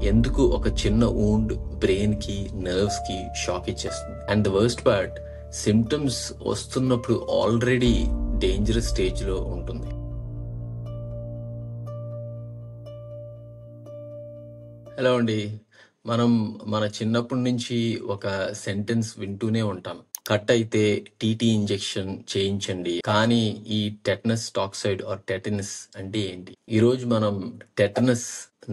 ఎందుకు ఒక చిన్న వూండ్ బ్రెయిన్ కి, నర్వ్స్ కి షాక్ ఇచ్చేస్తుంది. And the worst part, symptoms వస్తున్నప్పుడు ఆల్రెడీ డేంజరస్ స్టేజ్ లో ఉంటుంది. హలో అండి. మనం మన చిన్నప్పటి నుంచి ఒక సెంటెన్స్ వింటూనే ఉంటాం. కట్ అయితే టీటీ ఇంజెక్షన్ చేయించండి. కానీ ఈ టెటనస్ టాక్సైడ్ ఆర్ టెటనస్ అంటే ఏంటి? ఈ రోజు మనం టెటనస్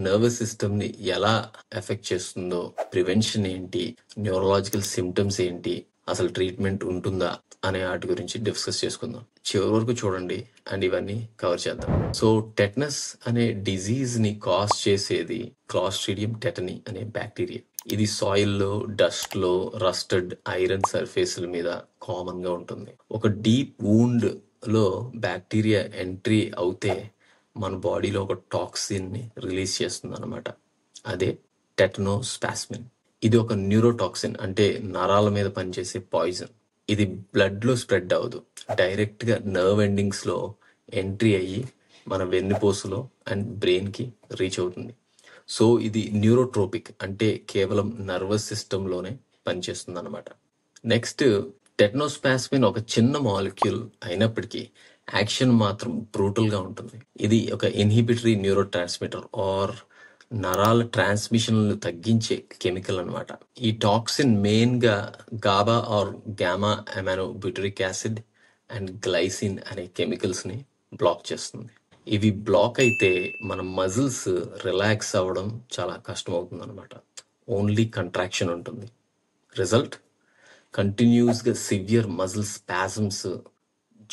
నర్వస్ సిస్టమ్ ని ఎలా ఎఫెక్ట్ చేస్తుందో, ప్రివెన్షన్ ఏంటి, న్యూరలాజికల్ సిమ్టమ్స్ ఏంటి, అసలు ట్రీట్మెంట్ ఉంటుందా అనే వాటి గురించి డిస్కస్ చేసుకుందాం. చివరి వరకు చూడండి అండ్ ఇవన్నీ కవర్ చేద్దాం. సో టెటనస్ అనే డిజీజ్ ని కాజ్ చేసేది క్లాస్ట్రీడియం టెటనీ అనే బ్యాక్టీరియా. ఇది సాయిల్ లో, డస్ట్ లో, రస్టెడ్ ఐరన్ సర్ఫేస్ల మీద కామన్ గా ఉంటుంది. ఒక డీప్ వూండ్ లో బ్యాక్టీరియా ఎంట్రీ అవుతే మన బాడీలో ఒక టాక్సిన్ ని రిలీజ్ చేస్తుంది అనమాట. అదే టెటనోస్పాస్మిన్. ఇది ఒక న్యూరోటాక్సిన్, అంటే నరాల మీద పనిచేసే పాయిజన్. ఇది బ్లడ్ లో స్ప్రెడ్ అవ్వదు, డైరెక్ట్ గా నర్వ్ ఎండింగ్స్ లో ఎంట్రీ అయ్యి మన వెన్నుపూసలో అండ్ బ్రెయిన్ కి రీచ్ అవుతుంది. సో ఇది న్యూరోట్రోపిక్, అంటే కేవలం నర్వస్ సిస్టమ్ లోనే పనిచేస్తుంది అనమాట. నెక్స్ట్, టెటనోస్పాస్మిన్ ఒక చిన్న మాలిక్యూల్ అయినప్పటికీ యాక్షన్ మాత్రం బ్రూటల్ గా ఉంటుంది. ఇది ఒక ఇన్హిబిటరీ న్యూరో ట్రాన్స్మిటర్ ఆర్ నరాల ట్రాన్స్మిషన్ తగ్గించే కెమికల్ అన్నమాట. ఈ టాక్సిన్ మెయిన్ గా GABA or gamma amino butyric acid and glycine అనే కెమికల్స్ ని బ్లాక్ చేస్తుంది. ఇవి బ్లాక్ అయితే మన మజిల్స్ రిలాక్స్ అవ్వడం చాలా కష్టం అవుతుంది అనమాట. ఓన్లీ కంట్రాక్షన్ ఉంటుంది. రిజల్ట్, కంటిన్యూస్ గా సివియర్ మజిల్ స్పాజమ్స్,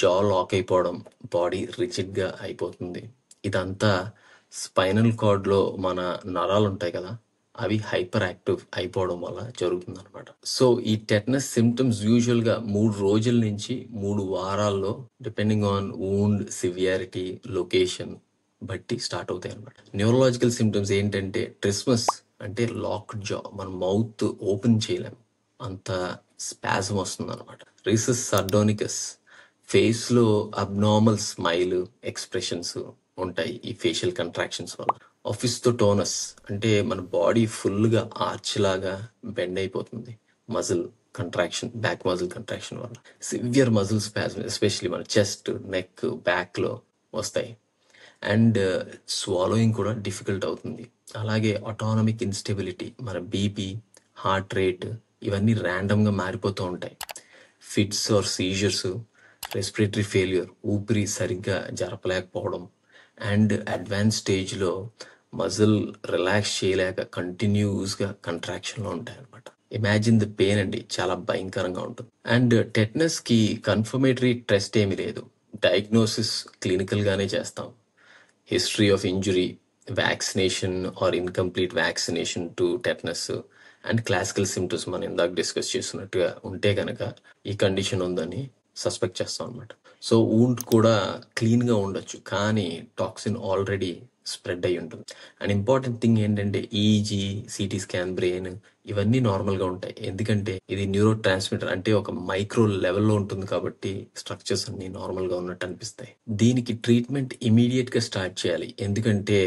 జా లాక్ అయిపోవడం, బాడీ రిజిడ్ గా అయిపోతుంది. ఇదంతా స్పైనల్ కార్డ్ లో మన నరాలు ఉంటాయి కదా, అవి హైపర్ యాక్టివ్ అయిపోవడం వల్ల జరుగుతుంది అనమాట. సో ఈ టెటనస్ సిమ్టమ్స్ యూజువల్ గా 3 రోజుల నుంచి 3 వారాల్లో, depending on wound severity, location బట్టి స్టార్ట్ అవుతాయి అనమాట. న్యూరలాజికల్ సిమ్టమ్స్ ఏంటంటే ట్రిస్మస్, అంటే లాక్డ్ జా, మన మౌత్ ఓపెన్ చేయలేం, అంత స్పాజం వస్తుంది అనమాట. రీసస్ సర్డోనికస్, ఫేస్ లో అబ్నార్మల్ స్మైల్ ఎక్స్ప్రెషన్స్ ఉంటాయి ఈ ఫేషియల్ కంట్రాక్షన్స్ వల్ల. ఆఫిస్తోటోనస్, అంటే మన బాడీ ఫుల్ గా ఆర్చ్ లాగా బెండ్ అయిపోతుంది muscle contraction, back muscle contraction వల్ల. సివియర్ మజిల్ స్పాజం ఎస్పెషల్లీ మన చెస్ట్, నెక్, బ్యాక్ లో వస్తాయి. అండ్ స్వాలోయింగ్ కూడా డిఫికల్ట్ అవుతుంది. అలాగే ఆటోనమిక్ ఇన్స్టెబిలిటీ, మన బీపీ, హార్ట్ రేట్ ఇవన్నీ ర్యాండమ్ గా మారిపోతూ ఉంటాయి. Fits or seizures, respiratory failure, ఊపిరి సరిగ్గా జరపలేకపోవడం, అండ్ అడ్వాన్స్ స్టేజ్ లో మజిల్ రిలాక్స్ చేయలేక కంటిన్యూస్ గా కంట్రాక్షన్ లో ఉంటాయి అనమాట. ఇమాజిన్ ద పెయిన్ అండి, చాలా భయంకరంగా ఉంటుంది. అండ్ టెటనస్ కి కన్ఫర్మేటరీ టెస్ట్ ఏమీ లేదు. డయాగ్నోసిస్ క్లినికల్ గానే చేస్తాం. History of injury, vaccination or incomplete vaccination to tetanus, and classical symptoms మనం ఇందాక డిస్కస్ చేస్తున్నట్టుగా ఉంటే కనుక ఈ కండిషన్ ఉందని సస్పెక్ట్ చేస్తాం అనమాట. సో వూండ్ కూడా క్లీన్ గా ఉండొచ్చు, కానీ టాక్సిన్ ఆల్రెడీ స్ప్రెడ్ అయి ఉంటుంది. అండ్ ఇంపార్టెంట్ థింగ్ ఏంటంటే ఈజీ, సిటీ స్కాన్, బ్రెయిన్ ఇవన్నీ నార్మల్ గా ఉంటాయి. ఎందుకంటే ఇది న్యూరో ట్రాన్స్మిటర్, అంటే ఒక మైక్రో లెవెల్లో ఉంటుంది కాబట్టి స్ట్రక్చర్స్ అన్ని నార్మల్ గా ఉన్నట్టు అనిపిస్తాయి. దీనికి ట్రీట్మెంట్ ఇమీడియట్ గా స్టార్ట్ చేయాలి, ఎందుకంటే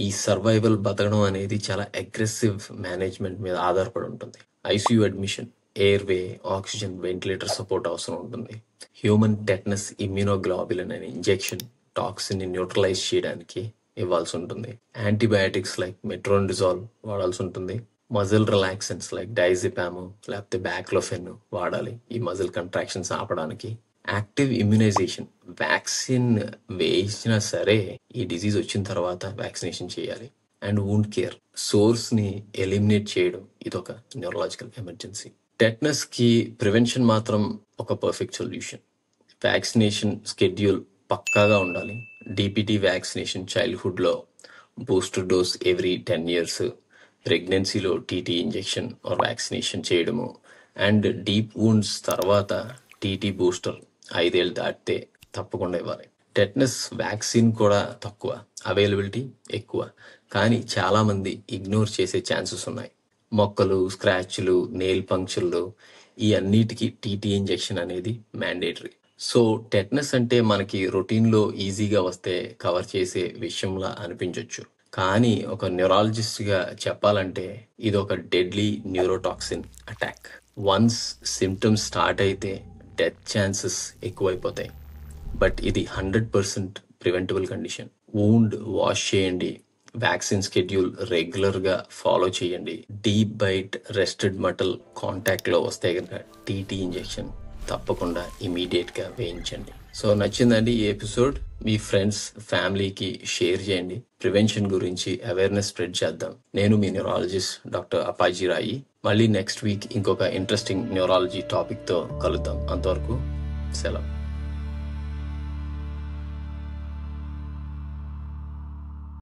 ఈ సర్వైవల్ బతకడం అనేది చాలా అగ్రెసివ్ మేనేజ్మెంట్ మీద ఆధారపడి ఉంటుంది. ఐసీయూ అడ్మిషన్, ఎయిర్ వే, ఆక్సిజన్, వెంటిలేటర్ సపోర్ట్ అవసరం ఉంటుంది. హ్యూమన్ టెటనస్ ఇమ్యూనోగ్లోబులిన్ అనే ఇంజెక్షన్ టాక్సిన్ ని న్యూట్రలైజ్ చేయడానికి ఇవ్వాల్సి ఉంటుంది. యాంటీబయాటిక్స్ లైక్ మెట్రోనిజాల్ వాడాల్సి ఉంటుంది. మజిల్ రిలాక్సెంట్స్ లైక్ డైజిపామ్ లేకపోతే బ్యాక్లోఫెన్ వాడాలి ఈ మజిల్ కంట్రాక్షన్స్ ఆపడానికి. యాక్టివ్ ఇమ్యునైజేషన్, వ్యాక్సిన్ వేయించినా సరే ఈ డిజీజ్ వచ్చిన తర్వాత వ్యాక్సినేషన్ చేయాలి. అండ్ వూండ్ కేర్, సోర్స్ ని ఎలిమినేట్ చేయడం, ఇదొక న్యూరలాజికల్ ఎమర్జెన్సీ. టెటనస్ కి ప్రివెన్షన్ మాత్రం ఒక పర్ఫెక్ట్ సొల్యూషన్. వ్యాక్సినేషన్ స్కెడ్యూల్ పక్కాగా ఉండాలి. డిపిటి వ్యాక్సినేషన్ చైల్డ్హుడ్ లో, బూస్టర్ డోస్ ఎవ్రీ 10 years, ప్రెగ్నెన్సీలో టీటీ ఇంజెక్షన్ ఆర్ వ్యాక్సినేషన్ చేయడము, అండ్ డీప్ వూండ్స్ తర్వాత టీటీ బూస్టర్ 5 ఏళ్ళు దాటితే తప్పకుండా ఇవ్వాలి. టెటనస్ వ్యాక్సిన్ కూడా తక్కువ, అవైలబిలిటీ ఎక్కువ, కానీ చాలా మంది ఇగ్నోర్ చేసే ఛాన్సెస్ ఉన్నాయి. మొక్కలు, స్క్రాచ్లు, నెయిల్ పంక్చర్లు ఈ అన్నిటికీ టీటీ ఇంజెక్షన్ అనేది మ్యాండేటరీ. సో టెటనస్ అంటే మనకి రొటీన్ లో ఈజీగా వస్తే కవర్ చేసే విషయంలా అనిపించవచ్చు, కానీ ఒక న్యూరాలజిస్ట్గా చెప్పాలంటే ఇది ఒక deadly neurotoxin attack. Once symptoms start అయితే డెత్ ఛాన్సెస్ ఎక్కువైపోతాయి. బట్ ఇది 100% ప్రివెంటబుల్ కండిషన్. వూండ్ వాష్ చేయండి, వ్యాక్సిన్ షెడ్యూల్ రెగ్యులర్గా ఫాలో చేయండి. డీప్ బైట్, రెస్టెడ్ మటల్ కాంటాక్ట్లో వస్తే కనుక టీటీ ఇంజెక్షన్ తప్పకుండా ఇమీడియట్గా వేయించండి. సో నచ్చిందండి ఈ ఎపిసోడ్? మీ ఫ్రెండ్స్, ఫ్యామిలీకి షేర్ చేయండి. ప్రివెన్షన్ గురించి అవేర్నెస్ స్ప్రెడ్ చేద్దాం. నేను మీ న్యూరాలజిస్ట్ డాక్టర్ అప్పాజీ రాయి. మళ్ళీ నెక్స్ట్ వీక్ ఇంకొక ఇంట్రెస్టింగ్ న్యూరాలజీ టాపిక్తో కలుద్దాం. అంతవరకు సెలవు.